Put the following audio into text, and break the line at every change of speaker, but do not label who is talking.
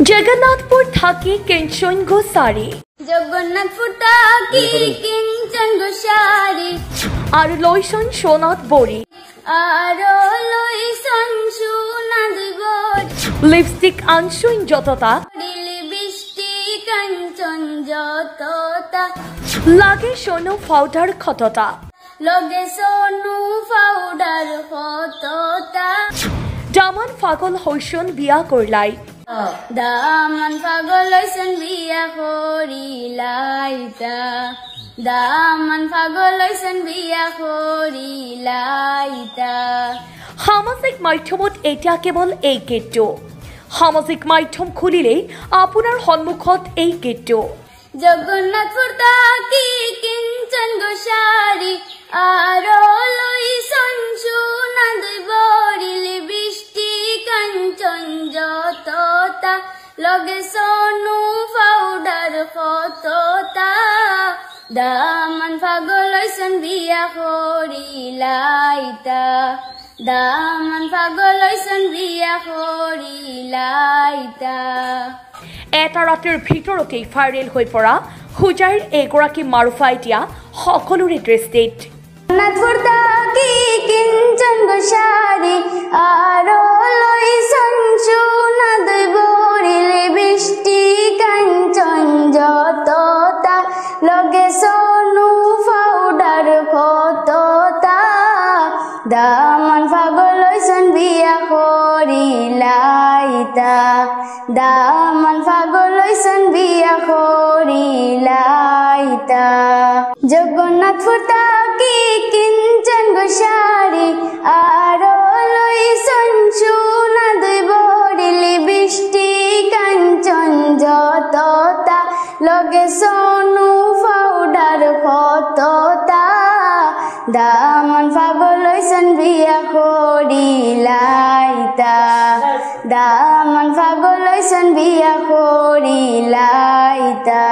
জগন্নাথপুর থাকি কিঞ্চন গোসারি
জগন্নাথপুর থাকি কিঞ্চন গোসারি
আর লইছন সোনাত বড়ি
আর লইছন সোনাত বড়ি
লিপস্টিক আনছুন যতটা
লিপস্টিক কাঞ্চন যতটা
লাগে সোনু পাউডার ক্ষতটা
লগে সোনু পাউডার ক্ষতটা
দামান পাগল হইছন বিয়া করলাই
দামান পাগল হইছন বিয়া করিলাইতা দামান পাগল হইছন বিয়া করিলাইতা
সামাজিক মাধ্যমত এতিয়া কেৱল এই গীতটো সামাজিক মাধ্যম খুলিলেই আপোনাৰ সন্মুখত এই গীতটো
জগন্নাথপুর থাকি কিঞ্চন গোসারি আর লইছন সোনাত বড়ি লিপস্টিক কাঞ্চন যতটা লগে সোনু পাউডার ক্ষতটা দামান পাগল হইছন বিয়া করিলাইতা দামান পাগল হইছন বিয়া করিলাইতা
এটা ৰাতিৰ ভিতৰতেই ভাইৰেল হৈ পৰা হুজাইৰ এগৰাকী মাৰুফা এতিয়া সকলোৰে দৃষ্টিত
জগন্নাথপুর থাকি কিঞ্চন গোসারি আর লইছন সোনাত বড়ি লিপস্টিক কাঞ্চন যতটা লগে সোনু পাউডার ক্ষতটা দামান পাগল হইছন বিয়া করিলাইতা দামান পাগল হইছন বিয়া করিলাইতা জগন্নাথপুর থাকি কিঞ্চন গোসারি আর লইছন সোনাত বড়ি লিপস্টিক কাঞ্চন যতটা লগে সোনু পাউডার ক্ষতটা দামান পাগল হইছন বিয়া করিলাইতা দামান পাগল হইছন বিয়া করিলাইতা